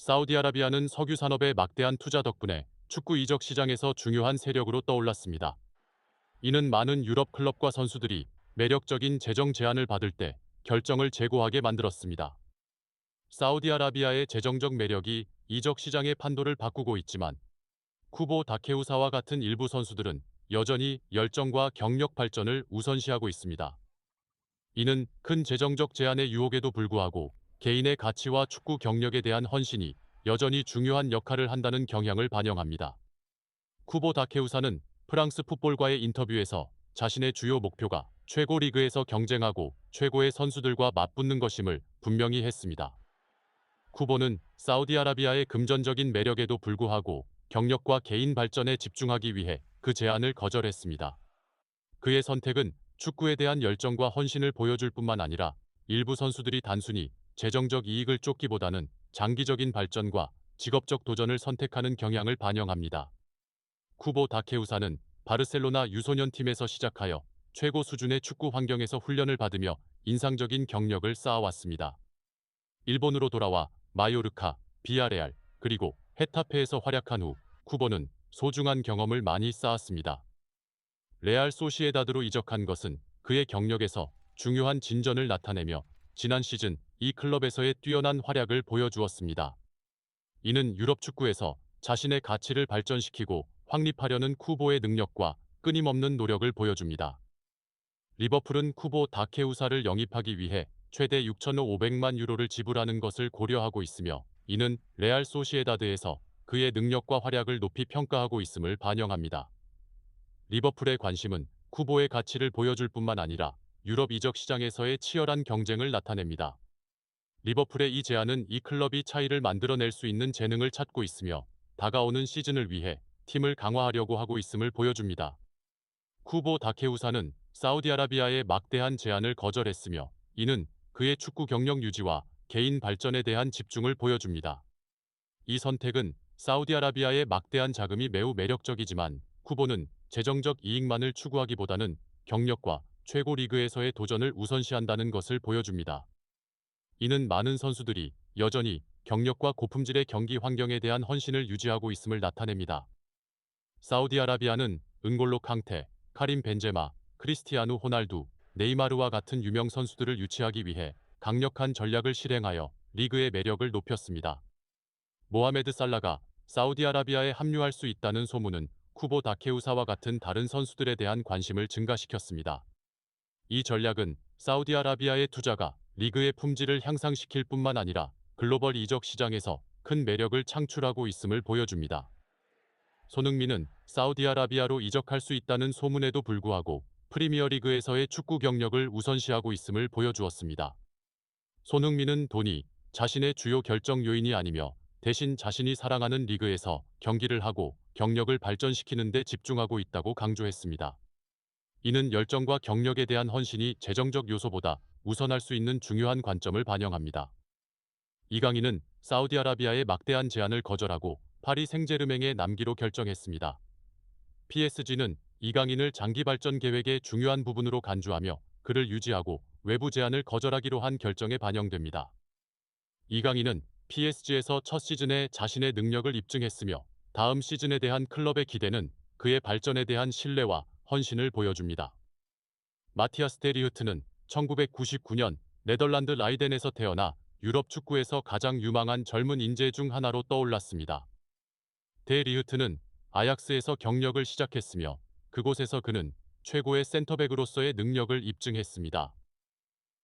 사우디아라비아는 석유 산업의 막대한 투자 덕분에 축구 이적 시장에서 중요한 세력으로 떠올랐습니다. 이는 많은 유럽 클럽과 선수들이 매력적인 재정 제안을 받을 때 결정을 제고하게 만들었습니다. 사우디아라비아의 재정적 매력이 이적 시장의 판도를 바꾸고 있지만 쿠보 다케우사와 같은 일부 선수들은 여전히 열정과 경력 발전을 우선시하고 있습니다. 이는 큰 재정적 제한의 유혹에도 불구하고 개인의 가치와 축구 경력에 대한 헌신이 여전히 중요한 역할을 한다는 경향을 반영합니다. 쿠보 다케우사는 프랑스 풋볼과의 인터뷰에서 자신의 주요 목표가 최고 리그에서 경쟁하고 최고의 선수들과 맞붙는 것임을 분명히 했습니다. 쿠보는 사우디아라비아의 금전적인 매력에도 불구하고 경력과 개인 발전에 집중하기 위해 그 제안을 거절했습니다. 그의 선택은 축구에 대한 열정과 헌신을 보여줄 뿐만 아니라 일부 선수들이 단순히 재정적 이익을 쫓기보다는 장기적인 발전과 직업적 도전을 선택하는 경향을 반영합니다. 쿠보 다케우사는 바르셀로나 유소년 팀에서 시작하여 최고 수준의 축구 환경에서 훈련을 받으며 인상적인 경력을 쌓아왔습니다. 일본으로 돌아와 마요르카, 비아레알, 그리고 헤타페에서 활약한 후 쿠보는 소중한 경험을 많이 쌓았습니다. 레알 소시에다드로 이적한 것은 그의 경력에서 중요한 진전을 나타내며 지난 시즌 이 클럽에서의 뛰어난 활약을 보여주었습니다. 이는 유럽 축구에서 자신의 가치를 발전시키고 확립하려는 쿠보의 능력과 끊임없는 노력을 보여줍니다. 리버풀은 쿠보 다케우사를 영입하기 위해 최대 6,500만 유로를 지불하는 것을 고려하고 있으며 이는 레알 소시에다드에서 그의 능력과 활약을 높이 평가하고 있음을 반영합니다. 리버풀의 관심은 쿠보의 가치를 보여줄 뿐만 아니라 유럽 이적 시장에서의 치열한 경쟁을 나타냅니다. 리버풀의 이 제안은 이 클럽이 차이를 만들어낼 수 있는 재능을 찾고 있으며 다가오는 시즌을 위해 팀을 강화하려고 하고 있음을 보여줍니다. 쿠보 다케우사는 사우디아라비아의 막대한 제안을 거절했으며 이는 그의 축구 경력 유지와 개인 발전에 대한 집중을 보여줍니다. 이 선택은 사우디아라비아의 막대한 자금이 매우 매력적이지만 쿠보는 재정적 이익만을 추구하기보다는 경력과 최고 리그에서의 도전을 우선시한다는 것을 보여줍니다. 이는 많은 선수들이 여전히 경력과 고품질의 경기 환경에 대한 헌신을 유지하고 있음을 나타냅니다. 사우디아라비아는 은골로 캉테, 카림 벤제마, 크리스티아누 호날두, 네이마르와 같은 유명 선수들을 유치하기 위해 강력한 전략을 실행하여 리그의 매력을 높였습니다. 모하메드 살라가 사우디아라비아에 합류할 수 있다는 소문은 쿠보 다케우사와 같은 다른 선수들에 대한 관심을 증가시켰습니다. 이 전략은 사우디아라비아의 투자가 리그의 품질을 향상시킬 뿐만 아니라 글로벌 이적 시장에서 큰 매력을 창출하고 있음을 보여줍니다. 손흥민은 사우디아라비아로 이적할 수 있다는 소문에도 불구하고 프리미어리그에서의 축구 경력을 우선시하고 있음을 보여주었습니다. 손흥민은 돈이 자신의 주요 결정 요인이 아니며 대신 자신이 사랑하는 리그에서 경기를 하고 경력을 발전시키는 데 집중하고 있다고 강조했습니다. 이는 열정과 경력에 대한 헌신이 재정적 요소보다 우선할 수 있는 중요한 관점을 반영합니다. 이강인은 사우디아라비아의 막대한 제안을 거절하고 파리 생제르맹에 남기로 결정했습니다. PSG는 이강인을 장기 발전 계획의 중요한 부분으로 간주하며 그를 유지하고 외부 제안을 거절하기로 한 결정에 반영됩니다. 이강인은 PSG에서 첫 시즌에 자신의 능력을 입증했으며 다음 시즌에 대한 클럽의 기대는 그의 발전에 대한 신뢰와 헌신을 보여줍니다. 마티아스 데 리흐트는 1999년 네덜란드 라이덴에서 태어나 유럽 축구에서 가장 유망한 젊은 인재 중 하나로 떠올랐습니다. 데 리흐트는 아약스에서 경력을 시작했으며 그곳에서 그는 최고의 센터백으로서의 능력을 입증했습니다.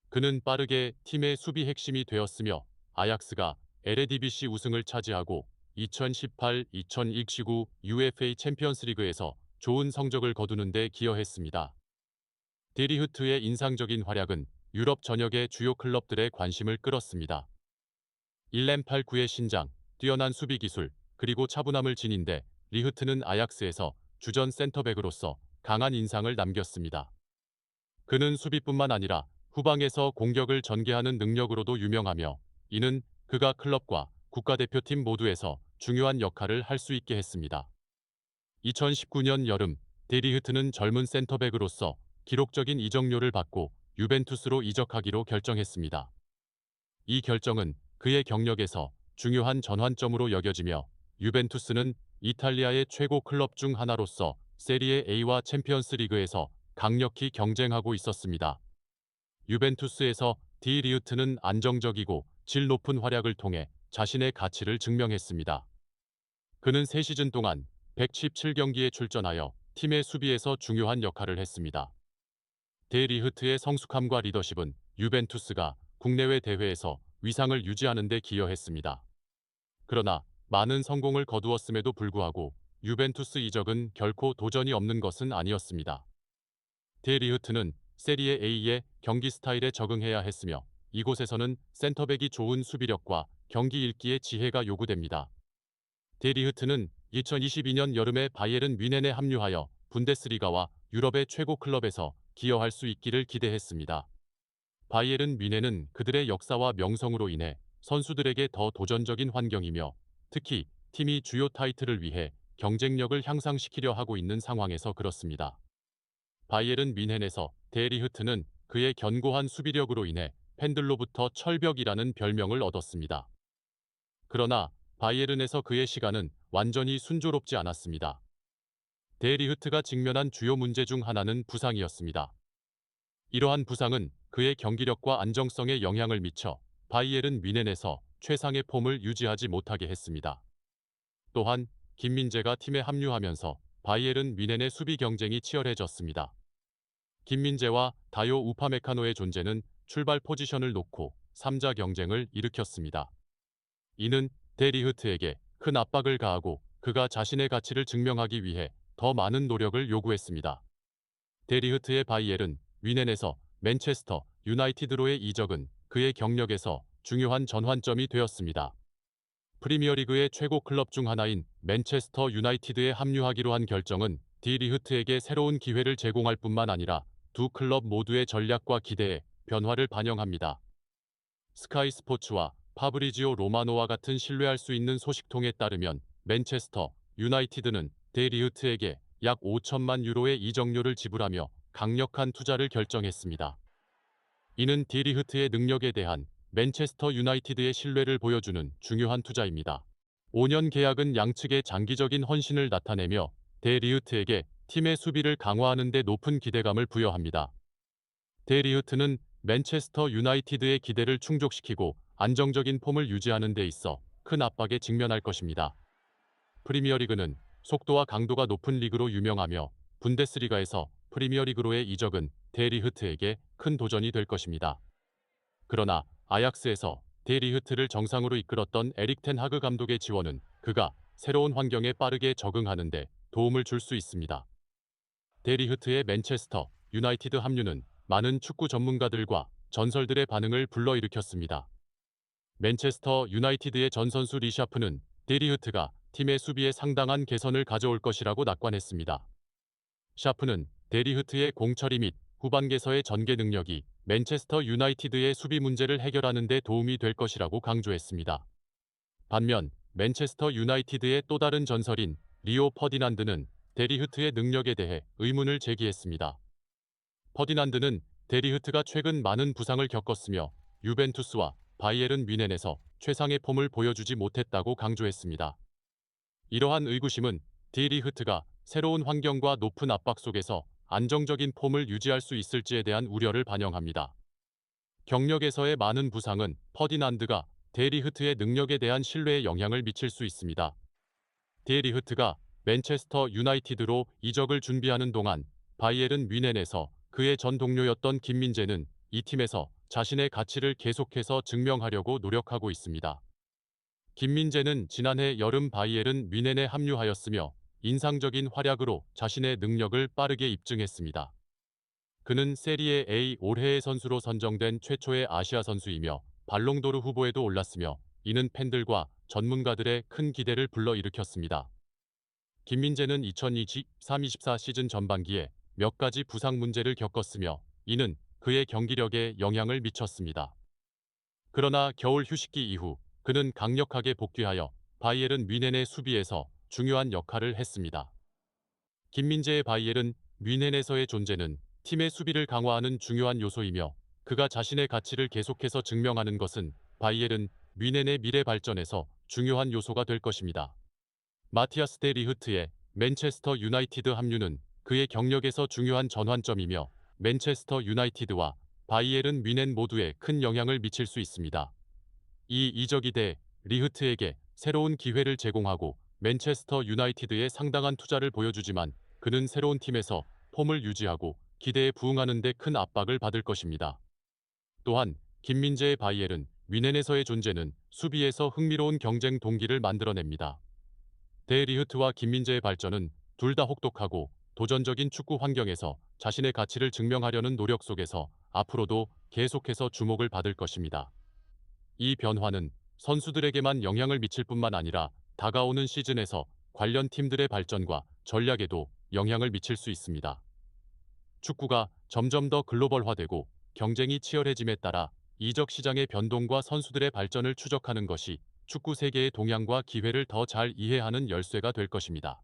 그는 빠르게 팀의 수비 핵심이 되었으며 아약스가 에레디비시 우승을 차지하고 2018-2019 UEFA 챔피언스리그에서 좋은 성적을 거두는 데 기여했습니다. 데리흐트의 인상적인 활약은 유럽 전역의 주요 클럽들의 관심을 끌었습니다. 1m89의 신장, 뛰어난 수비 기술, 그리고 차분함을 지닌 데 리흐트는 아약스에서 주전 센터백으로서 강한 인상을 남겼습니다. 그는 수비뿐만 아니라 후방에서 공격을 전개하는 능력으로도 유명하며 이는 그가 클럽과 국가대표팀 모두에서 중요한 역할을 할 수 있게 했습니다. 2019년 여름 데리흐트는 젊은 센터백으로서 기록적인 이적료를 받고 유벤투스로 이적하기로 결정했습니다. 이 결정은 그의 경력에서 중요한 전환점으로 여겨지며 유벤투스는 이탈리아의 최고 클럽 중 하나로서 세리에 A와 챔피언스 리그에서 강력히 경쟁하고 있었습니다. 유벤투스에서 디 리우트는 안정적이고 질 높은 활약을 통해 자신의 가치를 증명했습니다. 그는 3시즌 동안 117경기에 출전하여 팀의 수비에서 중요한 역할을 했습니다. 데 리흐트의 성숙함과 리더십은 유벤투스가 국내외 대회에서 위상을 유지하는 데 기여했습니다. 그러나 많은 성공을 거두었음에도 불구하고 유벤투스 이적은 결코 도전이 없는 것은 아니었습니다. 데 리흐트는 세리에 A의 경기 스타일에 적응해야 했으며 이곳에서는 센터백이 좋은 수비력과 경기 읽기의 지혜가 요구됩니다. 데 리흐트는 2022년 여름에 바이에른 뮌헨에 합류하여 분데스리가와 유럽의 최고 클럽에서 기여할 수 있기를 기대했습니다. 바이에른 뮌헨은 그들의 역사와 명성으로 인해 선수들에게 더 도전적인 환경이며 특히 팀이 주요 타이틀을 위해 경쟁력을 향상시키려 하고 있는 상황에서 그렇습니다. 바이에른 뮌헨에서 데 리흐트는 그의 견고한 수비력으로 인해 팬들로부터 철벽이라는 별명을 얻었습니다. 그러나 바이에른에서 그의 시간은 완전히 순조롭지 않았습니다. 데 리흐트가 직면한 주요 문제 중 하나는 부상이었습니다. 이러한 부상은 그의 경기력과 안정성에 영향을 미쳐 바이에른 뮌헨에서 최상의 폼을 유지하지 못하게 했습니다. 또한 김민재가 팀에 합류하면서 바이에른 뮌헨의 수비 경쟁이 치열해졌습니다. 김민재와 다요 우파메카노의 존재는 출발 포지션을 놓고 3자 경쟁을 일으켰습니다. 이는 데 리흐트에게 큰 압박을 가하고 그가 자신의 가치를 증명하기 위해 더 많은 노력을 요구했습니다. 데 리흐트의 바이에른 뮌헨에서 맨체스터 유나이티드로의 이적은 그의 경력에서 중요한 전환점이 되었습니다. 프리미어리그의 최고 클럽 중 하나인 맨체스터 유나이티드에 합류하기로 한 결정은 디 리흐트에게 새로운 기회를 제공할 뿐만 아니라 두 클럽 모두의 전략과 기대에 변화를 반영합니다. 스카이 스포츠와 파브리지오 로마노와 같은 신뢰할 수 있는 소식통에 따르면 맨체스터 유나이티드는 데 리흐트에게 약 5천만 유로의 이적료를 지불하며 강력한 투자를 결정했습니다. 이는 디 리흐트의 능력에 대한 맨체스터 유나이티드의 신뢰를 보여주는 중요한 투자입니다. 5년 계약은 양측의 장기적인 헌신을 나타내며 데 리흐트에게 팀의 수비를 강화하는 데 높은 기대감을 부여합니다. 데 리흐트는 맨체스터 유나이티드의 기대를 충족시키고 안정적인 폼을 유지하는 데 있어 큰 압박에 직면할 것입니다. 프리미어리그는 속도와 강도가 높은 리그로 유명하며 분데스리가에서 프리미어리그로의 이적은 데 리흐트에게 큰 도전이 될 것입니다. 그러나 아약스에서 데 리흐트를 정상으로 이끌었던 에릭 텐 하그 감독의 지원은 그가 새로운 환경에 빠르게 적응하는 데 도움을 줄 수 있습니다. 데 리흐트의 맨체스터 유나이티드 합류는 많은 축구 전문가들과 전설들의 반응을 불러일으켰습니다. 맨체스터 유나이티드의 전 선수 리샤프는 데 리흐트가 팀의 수비에 상당한 개선을 가져올 것이라고 낙관했습니다. 샤프는 데 리흐트의 공처리 및 후반개서의 전개 능력이 맨체스터 유나이티드의 수비 문제를 해결하는 데 도움이 될 것이라고 강조했습니다. 반면 맨체스터 유나이티드의 또 다른 전설인 리오 퍼디난드는 데 리흐트의 능력에 대해 의문을 제기했습니다. 퍼디난드는 데 리흐트가 최근 많은 부상을 겪었으며 유벤투스와 바이에른 뮌헨에서 최상의 폼을 보여주지 못했다고 강조했습니다. 이러한 의구심은 디 리흐트가 새로운 환경과 높은 압박 속에서 안정적인 폼을 유지할 수 있을지에 대한 우려를 반영합니다. 경력에서의 많은 부상은 퍼디난드가 데 리흐트의 능력에 대한 신뢰에 영향을 미칠 수 있습니다. 데 리흐트가 맨체스터 유나이티드로 이적을 준비하는 동안 바이에른 뮌헨에서 그의 전 동료였던 김민재는 이 팀에서 자신의 가치를 계속해서 증명하려고 노력하고 있습니다. 김민재는 지난해 여름 바이에른 뮌헨에 합류하였으며 인상적인 활약으로 자신의 능력을 빠르게 입증했습니다. 그는 세리에 A 올해의 선수로 선정된 최초의 아시아 선수이며 발롱도르 후보에도 올랐으며 이는 팬들과 전문가들의 큰 기대를 불러일으켰습니다. 김민재는 2023-24 시즌 전반기에 몇 가지 부상 문제를 겪었으며 이는 그의 경기력에 영향을 미쳤습니다. 그러나 겨울 휴식기 이후 그는 강력하게 복귀하여 바이에른 뮌헨의 수비에서 중요한 역할을 했습니다. 김민재의 바이에른 뮌헨에서의 존재는 팀의 수비를 강화하는 중요한 요소이며 그가 자신의 가치를 계속해서 증명하는 것은 바이에른 뮌헨의 미래 발전에서 중요한 요소가 될 것입니다. 마티아스 데 리흐트의 맨체스터 유나이티드 합류는 그의 경력에서 중요한 전환점이며 맨체스터 유나이티드와 바이에른 뮌헨 모두에 큰 영향을 미칠 수 있습니다. 이 이적이 데 리흐트에게 새로운 기회를 제공하고 맨체스터 유나이티드에 상당한 투자를 보여주지만 그는 새로운 팀에서 폼을 유지하고 기대에 부응하는 데 큰 압박을 받을 것입니다. 또한 김민재의 바이에른 뮌헨에서의 존재는 수비에서 흥미로운 경쟁 동기를 만들어냅니다. 데 리흐트와 김민재의 발전은 둘 다 혹독하고 도전적인 축구 환경에서 자신의 가치를 증명하려는 노력 속에서 앞으로도 계속해서 주목을 받을 것입니다. 이 변화는 선수들에게만 영향을 미칠 뿐만 아니라 다가오는 시즌에서 관련 팀들의 발전과 전략에도 영향을 미칠 수 있습니다. 축구가 점점 더 글로벌화되고 경쟁이 치열해짐에 따라 이적 시장의 변동과 선수들의 발전을 추적하는 것이 축구 세계의 동향과 기회를 더 잘 이해하는 열쇠가 될 것입니다.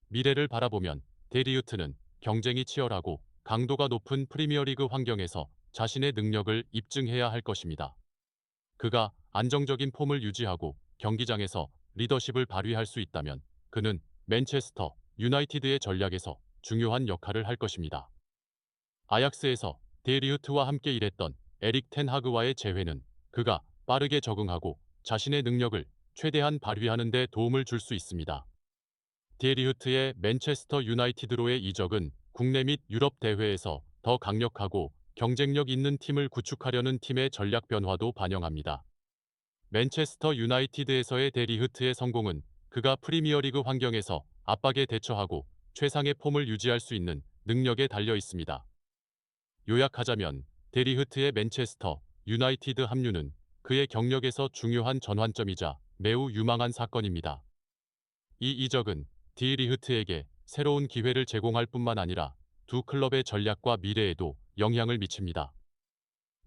미래를 바라보면 데리우트는 경쟁이 치열하고 강도가 높은 프리미어리그 환경에서 자신의 능력을 입증해야 할 것입니다. 그가 안정적인 폼을 유지하고 경기장에서 리더십을 발휘할 수 있다면 그는 맨체스터 유나이티드의 전략에서 중요한 역할을 할 것입니다. 아약스에서 데리우트와 함께 일했던 에릭 텐 하그와의 재회는 그가 빠르게 적응하고 자신의 능력을 최대한 발휘하는 데 도움을 줄 수 있습니다. 데리우트의 맨체스터 유나이티드로의 이적은 국내 및 유럽 대회에서 더 강력하고 경쟁력 있는 팀을 구축하려는 팀의 전략 변화도 반영합니다. 맨체스터 유나이티드에서의 데리흐트의 성공은 그가 프리미어리그 환경에서 압박에 대처하고 최상의 폼을 유지할 수 있는 능력에 달려 있습니다. 요약하자면 데리흐트의 맨체스터 유나이티드 합류는 그의 경력에서 중요한 전환점이자 매우 유망한 사건입니다. 이 이적은 디리흐트에게 새로운 기회를 제공할 뿐만 아니라 두 클럽의 전략과 미래에도 영향을 미칩니다.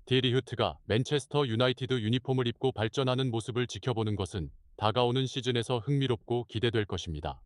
디리흐트가 맨체스터 유나이티드 유니폼을 입고 발전하는 모습을 지켜보는 것은 다가오는 시즌에서 흥미롭고 기대될 것입니다.